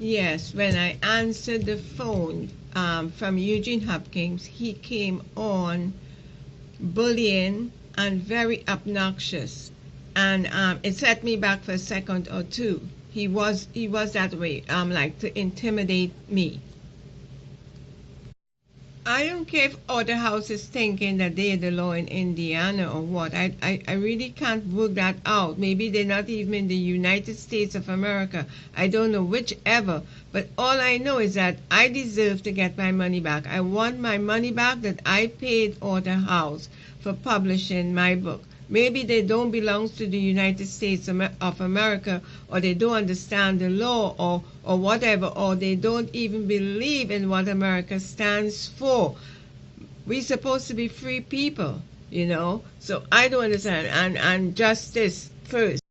Yes, when I answered the phone from Eugene Hopkins, he came on bullying and very obnoxious, and it set me back for a second or two. He was that way, like to intimidate me. I don't care if other houses thinking that they're the law in Indiana or what. I really can't work that out. Maybe they're not even in the United States of America. I don't know, whichever. But all I know is that I deserve to get my money back. I want my money back that I paid Order House for publishing my book. Maybe they don't belong to the United States of America, or they don't understand the law, or whatever, or they don't even believe in what America stands for. We're supposed to be free people, you know? So I don't understand. And justice first.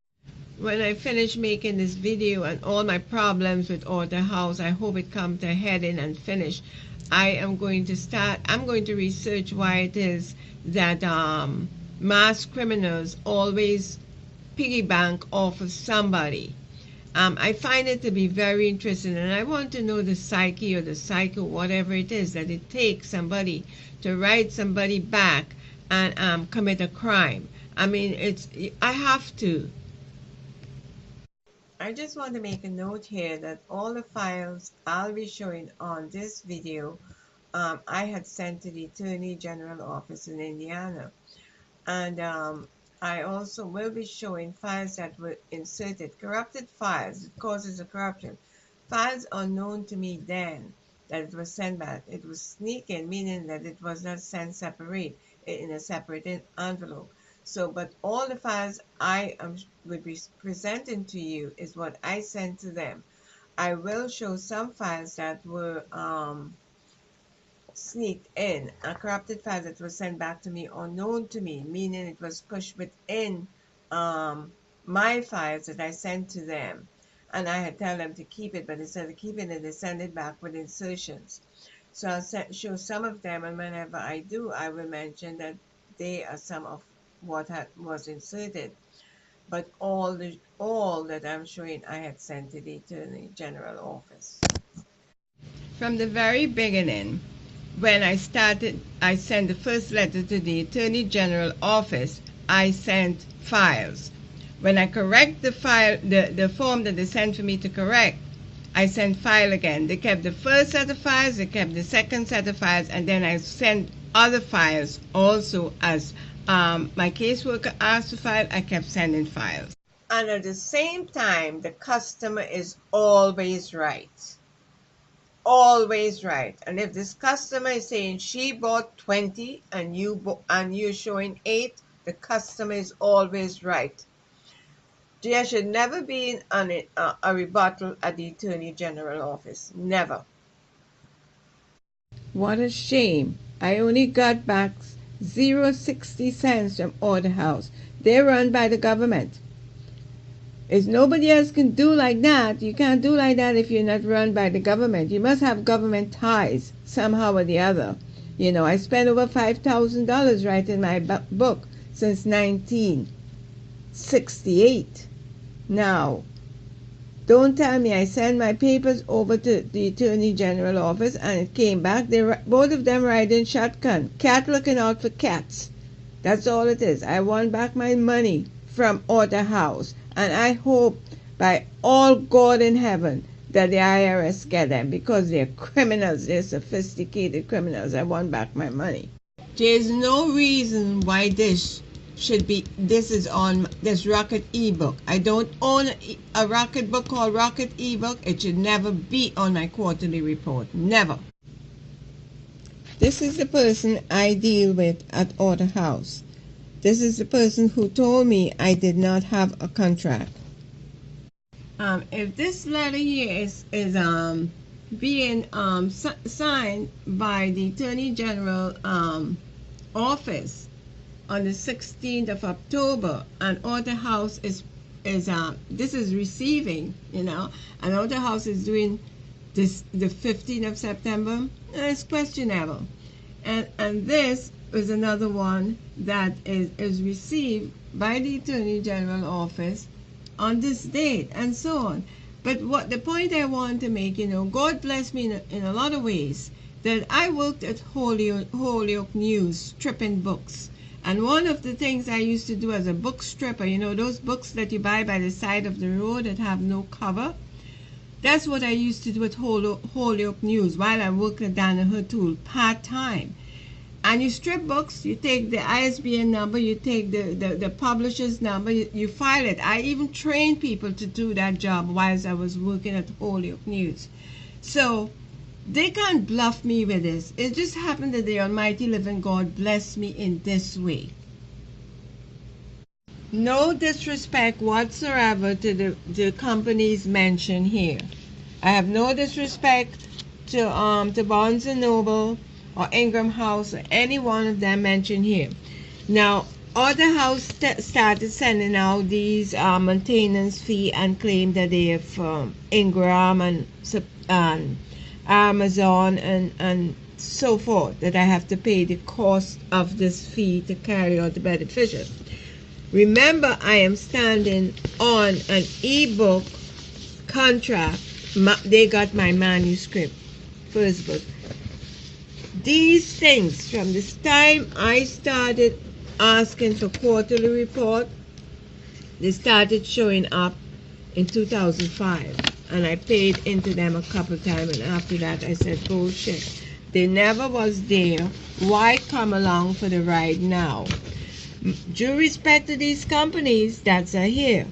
When I finish making this video and all my problems with Order House, I hope it comes to a head in and finish. I'm going to research why it is that mass criminals always piggy bank off of somebody. I find it to be very interesting, and I want to know the psyche or the psycho, whatever it is, that it takes somebody to write somebody back and commit a crime. I mean, I have to. I just want to make a note here that all the files I'll be showing on this video, I had sent to the Attorney General office in Indiana. And I also will be showing files that were inserted, corrupted files, it causes a corruption. Files unknown to me then that it was sent back. It was sneaking, meaning that it was not sent separate in a separate envelope. So, but all the files I would be presenting to you is what I sent to them. I will show some files that were sneaked in, a corrupted file that was sent back to me unknown to me, meaning it was pushed within my files that I sent to them. And I had told them to keep it, but instead of keeping it, they send it back with insertions. So I'll show some of them, and whenever I do, I will mention that they are some of what was inserted. But all that I'm showing, I had sent to the Attorney General office. From the very beginning, when I started, I sent the first letter to the Attorney General office. I sent files. When I correct the file, the form that they sent for me to correct, I sent file again. They kept the first set of files, they kept the second set of files, and then I sent other files also as my caseworker asked to file. I kept sending files. And at the same time, the customer is always right. Always right. And if this customer is saying she bought 20 and you're showing 8, the customer is always right. There should never be a rebuttal at the Attorney General office. Never. What a shame. I only got back 0.60 cents from Order House. They're run by the government. If nobody else can do like that, you can't do like that if you're not run by the government. You must have government ties somehow or the other. You know, I spent over $5,000 writing my book since 1968. Now, don't tell me I sent my papers over to the Attorney General office and it came back. Both of them riding shotgun. Cat looking out for cats. That's all it is. I want back my money from Order House. And I hope by all God in heaven that the IRS get them, because they're criminals. They're sophisticated criminals. I want back my money. There's no reason why this is on this Rocket ebook. I don't own a Rocket book called Rocket ebook. It should never be on my quarterly report. Never. This is the person I deal with at Order House. This is the person who told me I did not have a contract. If this letter here is being signed by the Attorney General office on the 16th of October, and Order House is this is receiving, you know, and Order House is doing this the 15th of September, it's questionable. And this is another one that is received by the Attorney General office on this date, and so on. But what the point I want to make, God bless me in a lot of ways. That I worked at Holyoke News, stripping books. And one of the things I used to do as a book stripper, those books that you buy by the side of the road that have no cover, that's what I used to do at Holyoke News while I worked at Danaher Tool part-time. And you strip books, you take the ISBN number, you take the publisher's number, you file it. I even trained people to do that job whilst I was working at Holyoke News. So they can't bluff me with this. It just happened that the Almighty Living God blessed me in this way. No disrespect whatsoever to the companies mentioned here. I have no disrespect to Barnes and Noble or Ingram House or any one of them mentioned here. Now, other house started sending out these maintenance fee and claim that they have Ingram and Amazon and so forth, that I have to pay the cost of this fee to carry out the beneficial. Remember, I am standing on an ebook contract. They got my manuscript, first book. These things, from this time I started asking for quarterly report, they started showing up in 2005, and I paid into them a couple times, and after that I said, bullshit. They never was there. Why come along for the ride now? Due respect to these companies that are here,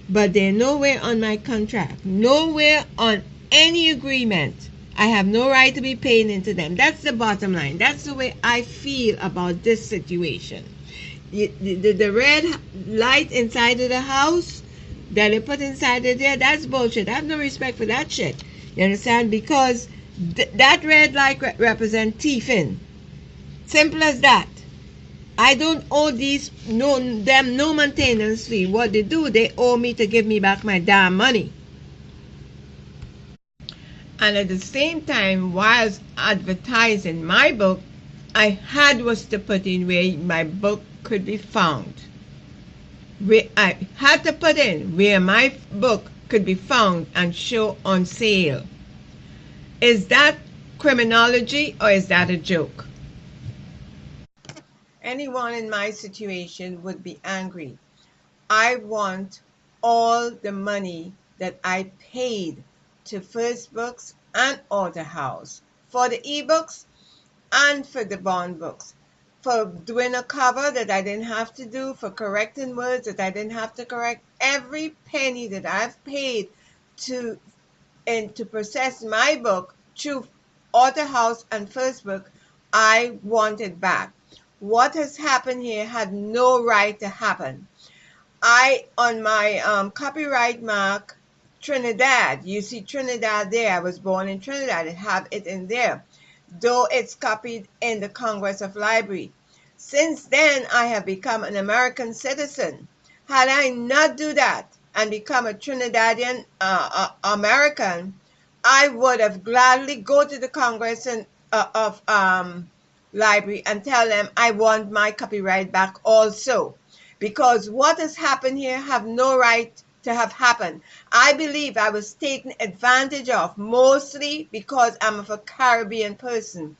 but they're nowhere on my contract, nowhere on any agreement. I have no right to be paying into them. That's the bottom line. That's the way I feel about this situation. The red light inside of the house that they put inside of there, that's bullshit. I have no respect for that shit. You understand? Because that red light represents thieving. Simple as that. I don't owe them no maintenance fee. What they do, they owe me to give me back my damn money. And at the same time, whilst advertising my book, I had was to put in where my book could be found. I had to put in where my book could be found and show on sale. Is that criminology or is that a joke? Anyone in my situation would be angry. I want all the money that I paid to First Books and Author House for the ebooks and for the bond books, for doing a cover that I didn't have to do, for correcting words that I didn't have to correct. Every penny that I've paid to process my book through Author House and First Book, I want it back. What has happened here had no right to happen. On my copyright mark, Trinidad, you see Trinidad there. I was born in Trinidad. I have it in there, though it's copied in the Congress of Library. Since then, I have become an American citizen. Had I not do that and become a Trinidadian American, I would have gladly go to the Congress of Library and tell them I want my copyright back also. Because what has happened here have no right to have happened. I believe I was taken advantage of, mostly because I'm of a Caribbean person.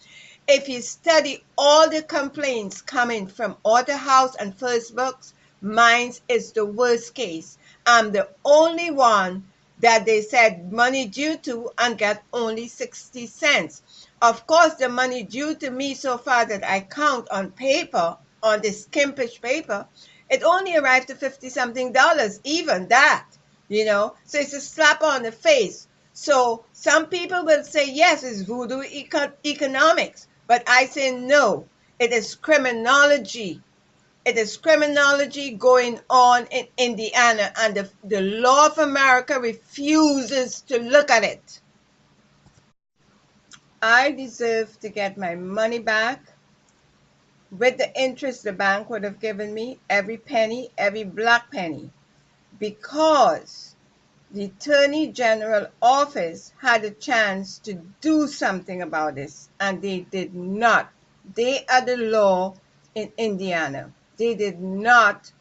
If you study all the complaints coming from Author House and First Books, mine is the worst case. I'm the only one that they said money due to and got only 60 cents. Of course, the money due to me so far that I count on paper, on this skimpish paper, it only arrived to $50-something, even that, So it's a slap on the face. So some people will say, yes, it's voodoo economics. But I say no, it is criminology. It is criminology going on in Indiana, and the law of America refuses to look at it. I deserve to get my money back with the interest the bank would have given me, every penny, every black penny, because the Attorney General office had a chance to do something about this, and they did not. They are the law in Indiana. They did not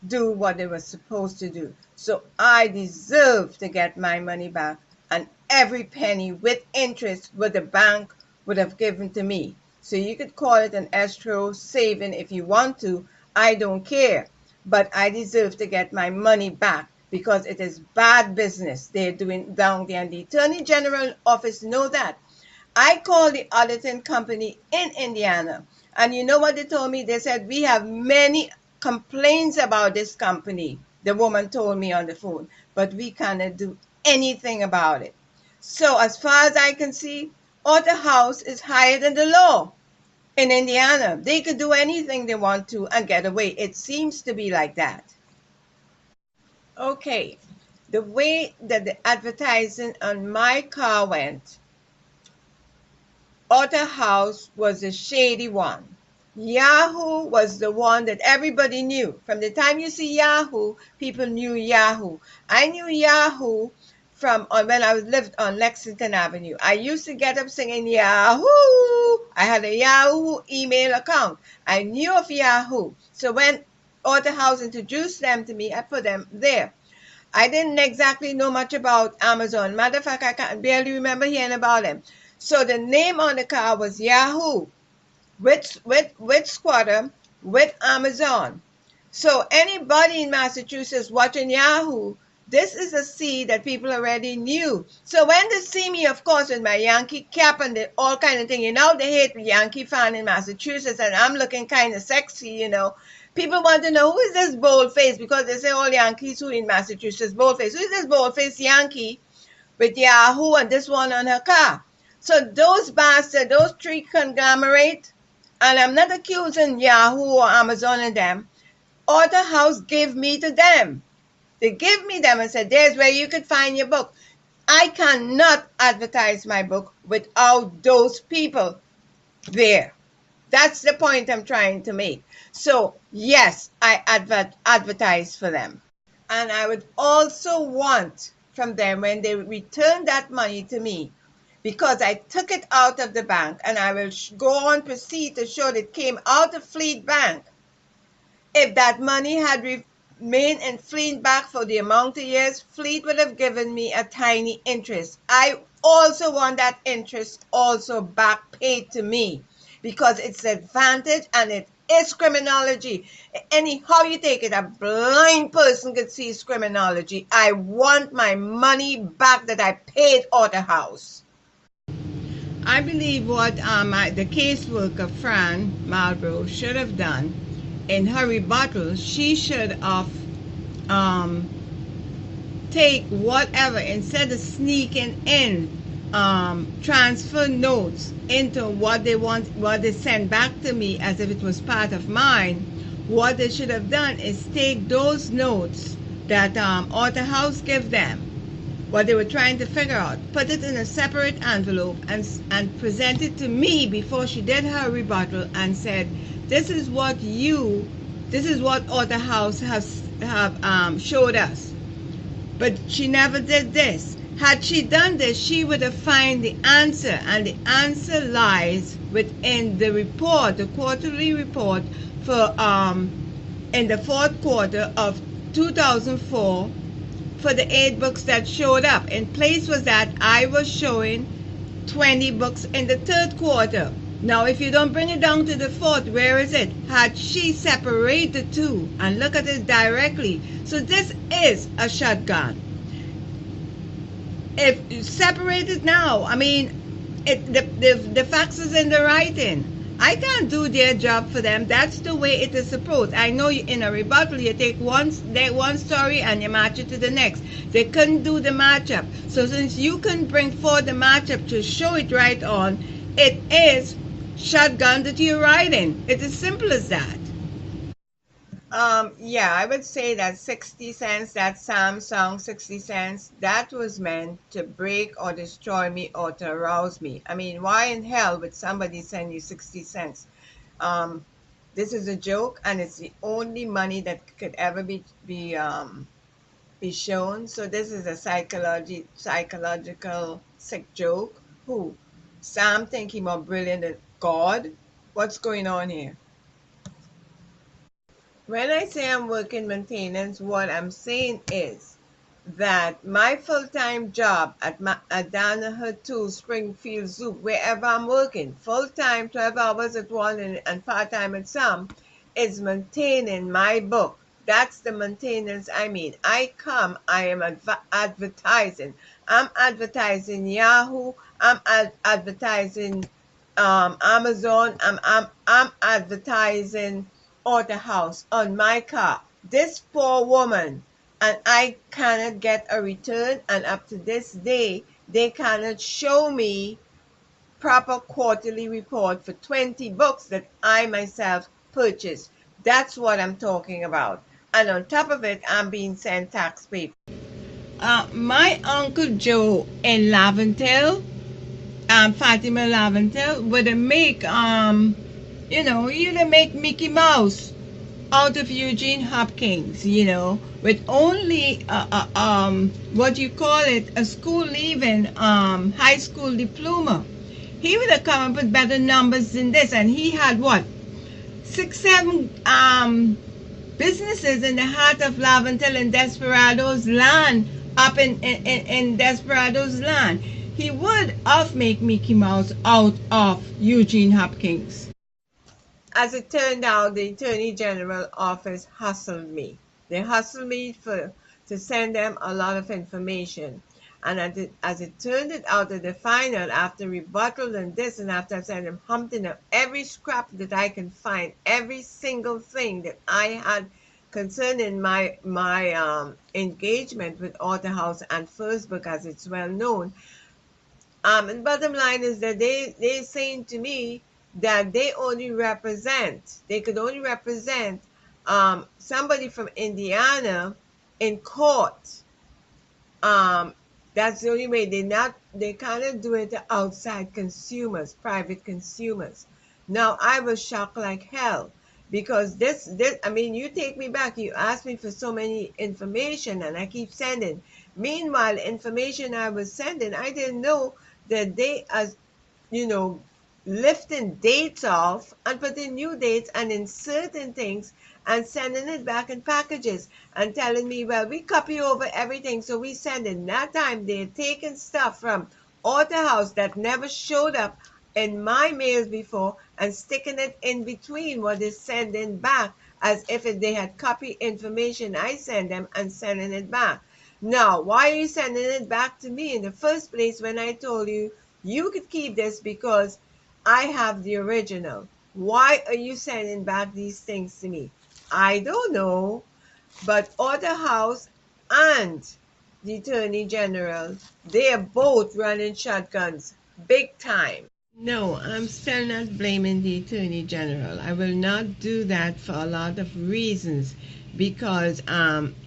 do what they were supposed to do. So I deserve to get my money back, and every penny with interest what the bank would have given to me. So you could call it an escrow saving if you want to. I don't care. But I deserve to get my money back because it is bad business they're doing down there. And the Attorney General office know that. I called the auditing company in Indiana, and you know what they told me? They said, we have many complaints about this company, the woman told me on the phone, but we cannot do anything about it. So, as far as I can see, Author House is higher than the law in Indiana. They could do anything they want to and get away. It seems to be like that. Okay, the way that the advertising on my car went, Otter House was a shady one. Yahoo was the one that everybody knew. From the time you see Yahoo, people knew Yahoo. I knew Yahoo from when I was lived on Lexington Avenue. I used to get up singing Yahoo. I had a Yahoo email account. I knew of Yahoo. So when Otter House introduced them to me, I put them there. I didn't exactly know much about Amazon. Matter of fact, I can barely remember hearing about them. So the name on the car was Yahoo with Squatter with Amazon. So anybody in Massachusetts watching Yahoo, this is a seed that people already knew. So when they see me, of course, with my Yankee cap and all kind of thing, they hate Yankee fan in Massachusetts, and I'm looking kind of sexy. People want to know, who is this bold-faced, because they say all Yankees who in Massachusetts bold-faced. Who is this bold-faced Yankee with Yahoo and this one on her car? So those bastards, those three conglomerate, and I'm not accusing Yahoo or Amazon and them, Author House gave me to them. They gave me them and said, there's where you could find your book. I cannot advertise my book without those people there. That's the point I'm trying to make. So, yes, I advertise for them. And I would also want from them, when they return that money to me, because I took it out of the bank, and I will go on proceed to show that it came out of Fleet Bank. If that money had remained in Fleet Bank for the amount of years, Fleet would have given me a tiny interest. I also want that interest also back paid to me, because it's advantage and it is criminology. Anyhow you take it, a blind person could see it's criminology. I want my money back that I paid Author House. I believe what the caseworker, Fran Marlborough, should have done in her rebuttal, she should have take whatever, instead of sneaking in transfer notes into what they sent back to me as if it was part of mine. What they should have done is take those notes that Author House gave them, what they were trying to figure out, put it in a separate envelope and present it to me before she did her rebuttal, and said, this is what Author House have showed us. But she never did this. Had she done this, she would have found the answer, and the answer lies within the report, the quarterly report for in the fourth quarter of 2004, for the 8 books that showed up. In place was that I was showing 20 books in the third quarter. Now, if you don't bring it down to the fourth, where is it? Had she separated the two and look at it directly? So this is a shotgun. If you separate it now, I mean, the facts is in the writing. I can't do their job for them. That's the way it is supposed. I know in a rebuttal, you take one story and you match it to the next. They couldn't do the matchup. So since you couldn't bring forth the matchup to show it right on, it is shotgun that you're writing. It's as simple as that. Yeah, I would say that 60 cents, that Samsung 60 cents, that was meant to break or destroy me or to arouse me. I mean, why in hell would somebody send you 60 cents? This is a joke, and it's the only money that could ever be shown. So this is a psychological sick joke. Who? Sam think he more brilliant than God? What's going on here? When I say I'm working maintenance, what I'm saying is that my full-time job at Danaher 2, Springfield Zoo, wherever I'm working, full-time, 12 hours at one and part-time at some, is maintaining my book. That's the maintenance I mean. I am advertising. I'm advertising Yahoo. I'm advertising Amazon. I'm advertising Auto House on my car. This poor woman, and I cannot get a return, and up to this day they cannot show me proper quarterly report for 20 books that I myself purchased. That's what I'm talking about. And on top of it, I'm being sent tax paper. My Uncle Joe in Laventille, Fatima Laventille, would make you'd make Mickey Mouse out of Eugene Hopkins, with only what you call it, a school leaving high school diploma. He would have come up with better numbers than this, and he had what, 6, 7 businesses in the heart of Laventille and Desperado's land, up in Desperado's land. He would have make Mickey Mouse out of Eugene Hopkins. As it turned out, the Attorney General office hustled me. They hustled me to send them a lot of information. And as it turned it out at the final, after rebuttal and this, and after I sent them hunting up every scrap that I can find, every single thing that I had concerning my engagement with Author House and First Book, as it's well known. And bottom line is that they're saying to me that they could only represent somebody from Indiana in court. That's the only way. They cannot do it to outside consumers, private consumers. Now I was shocked like hell, because this I mean, you take me back, you asked me for so many information and I keep sending. Meanwhile, information I was sending, I didn't know that they as lifting dates off and putting new dates and inserting things and sending it back in packages and telling me, well, we copy over everything, so we send it. That time they're taking stuff from Author House that never showed up in my mails before and sticking it in between what is sending back, as if they had copied information I send them and sending it back. Now, why are you sending it back to me in the first place when I told you you could keep this because I have the original? Why are you sending back these things to me? I don't know, but Author House and the Attorney General, they are both running shotguns, big time. No, I'm still not blaming the Attorney General. I will not do that for a lot of reasons, because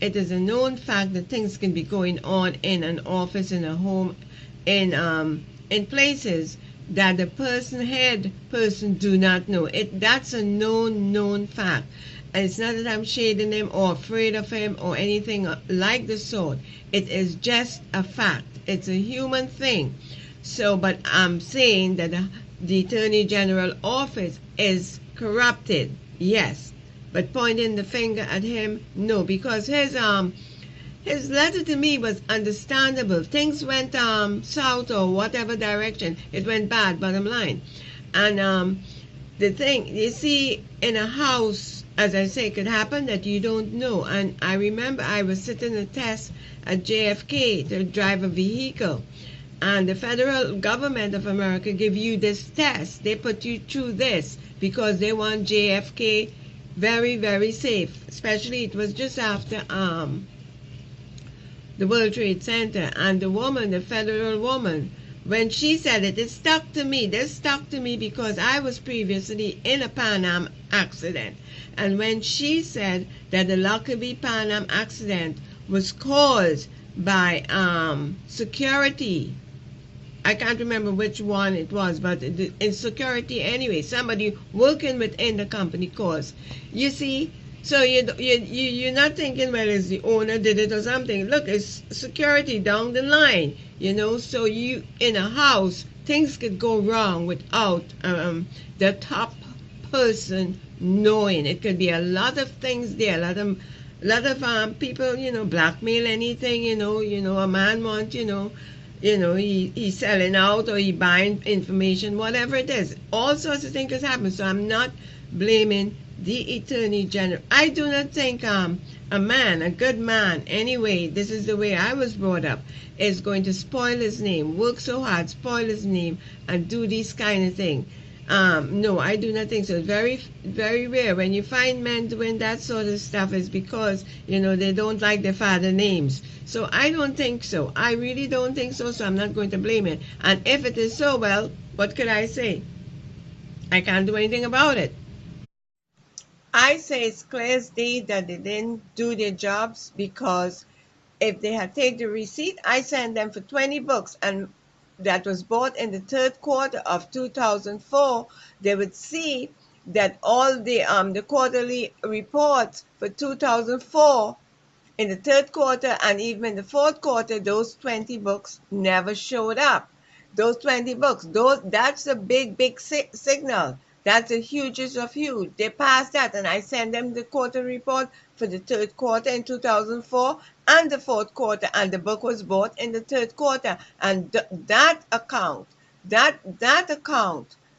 it is a known fact that things can be going on in an office, in a home, in places that the head person do not know. That's a known fact. And it's not that I'm shading him or afraid of him or anything like the sort. It is just a fact. It's a human thing. So, but I'm saying that the Attorney General office is corrupted, yes. But pointing the finger at him, no, because his letter to me was understandable. Things went south or whatever direction. It went bad, bottom line. And the thing, you see, in a house, as I say, it could happen that you don't know. And I remember I was sitting a test at JFK to drive a vehicle. And the federal government of America give you this test. They put you through this because they want JFK very, very safe. Especially, it was just after the World Trade Center. And the woman, the federal woman, when she said it, it stuck to me. This stuck to me because I was previously in a Pan Am accident. And when she said that the Lockerbie Pan Am accident was caused by security, I can't remember which one it was, but in security anyway, somebody working within the company caused. You see, so you're not thinking, well, it's the owner did it or something. Look, it's security down the line, so you, in a house, things could go wrong without the top person knowing. It could be a lot of things there, a lot of people, blackmail anything, a man wants, he's selling out or he buying information, whatever it is. All sorts of things has happened. So I'm not blaming the Attorney General. I do not think a good man, anyway, this is the way I was brought up, is going to spoil his name, work so hard, spoil his name, and do these kind of things. No, I do not think so. It's very, very rare. When you find men doing that sort of stuff, is because, they don't like their father names. So I don't think so. I really don't think so, so I'm not going to blame it. And if it is so, well, what could I say? I can't do anything about it. I say it's clear as day that they didn't do their jobs, because if they had taken the receipt, I sent them for 20 books, and that was bought in the third quarter of 2004, they would see that all the quarterly reports for 2004 in the third quarter and even in the fourth quarter, those 20 books never showed up. Those 20 books, that's a big signal. That's the hugest of huge. They passed that, and I sent them the quarter report for the third quarter in 2004 and the fourth quarter, and the book was bought in the third quarter. And that account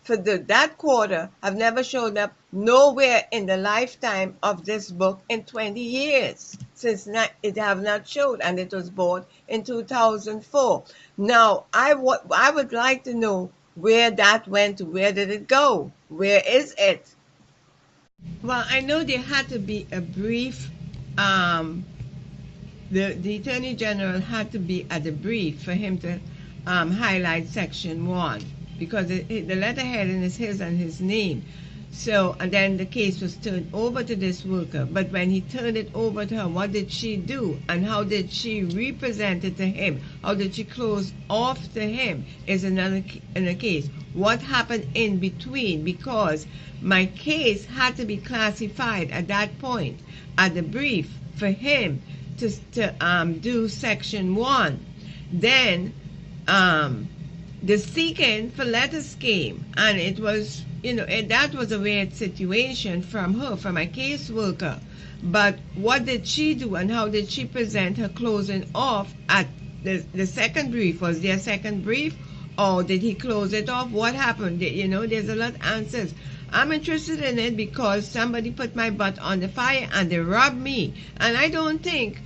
for that quarter have never showed up nowhere in the lifetime of this book in 20 years, since it have not showed, and it was bought in 2004. Now, I would like to know where that went to. Where did it go? Where is it? Well, I know there had to be a brief, the Attorney General had to be at the brief for him to highlight Section 1, because the letterhead is his and his name. So, and then the case was turned over to this worker. But when he turned it over to her, what did she do? And how did she represent it to him? How did she close off to him is another case. What happened in between? Because my case had to be classified at that point, at the brief, for him to do Section 1. Then the seeking for letters came, and it was, that was a weird situation from her, from my caseworker. But what did she do, and how did she present her closing off at the second brief? Was there a second brief, or did he close it off? What happened? There's a lot of answers. I'm interested in it because somebody put my butt on the fire and they robbed me. And I don't think,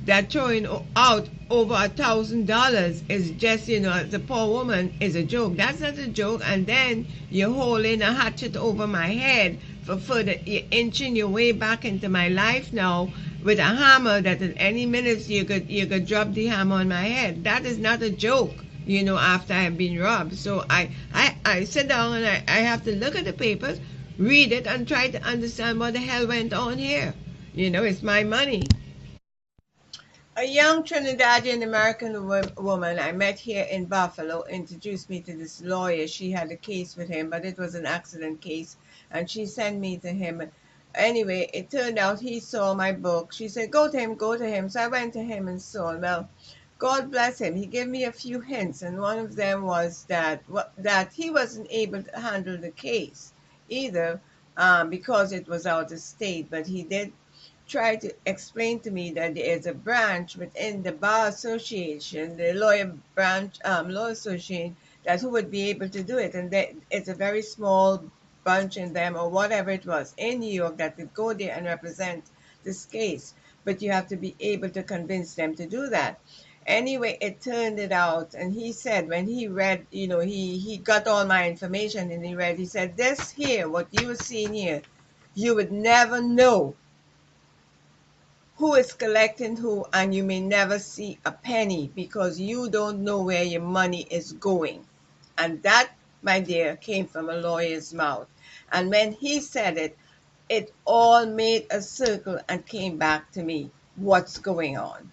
that throwing out over $1,000 is just, as a poor woman, is a joke. That's not a joke. And then you're holding a hatchet over my head for further, you're inching your way back into my life now with a hammer that at any minute you could drop the hammer on my head. That is not a joke, after I've been robbed. So I sit down and I have to look at the papers, read it, and try to understand what the hell went on here. It's my money. A young Trinidadian American woman I met here in Buffalo introduced me to this lawyer. She had a case with him, but it was an accident case, and she sent me to him. Anyway, it turned out he saw my book. She said, go to him. So I went to him and saw him. Well, God bless him. He gave me a few hints, and one of them was that he wasn't able to handle the case either, because it was out of state, but he did try to explain to me that there is a branch within the Bar Association, the lawyer association, that who would be able to do it. And that it's a very small bunch in them, or whatever it was, in New York, that could go there and represent this case. But you have to be able to convince them to do that. Anyway, it turned it out, and he said when he read, he got all my information, and he said, this here, what you are seeing here, you would never know who is collecting who, and you may never see a penny, because you don't know where your money is going. And that, my dear, came from a lawyer's mouth. And when he said it, it all made a circle and came back to me. What's going on?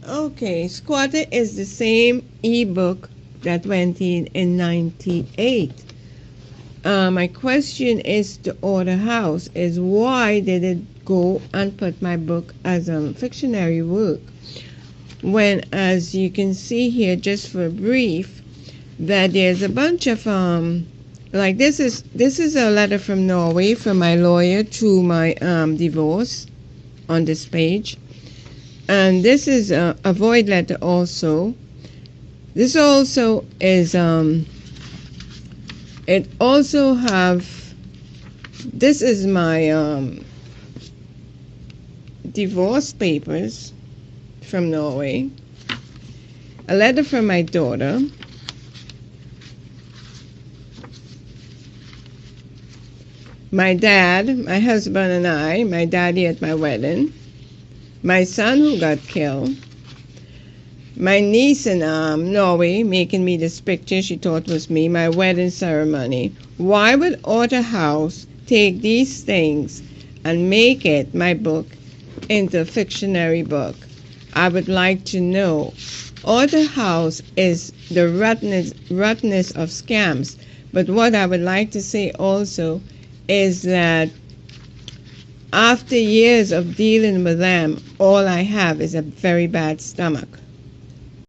Okay, Squatter is the same ebook that went in 98. My question is to Order House is, why did it go and put my book as a fictionary work when, as you can see here, just for a brief, that there's a bunch of like this is a letter from Norway from my lawyer to my divorce on this page, and this is a void letter also. This also is it also have, this is my divorce papers from Norway, a letter from my daughter, my dad, my husband and I, my daddy at my wedding, my son who got killed, my niece in Norway making me this picture she thought was me, my wedding ceremony. Why would Author House take these things and make it, my book, into a fictionary book? I would like to know. Author House is the rottenness of scams. But what I would like to say also is that after years of dealing with them, all I have is a very bad stomach.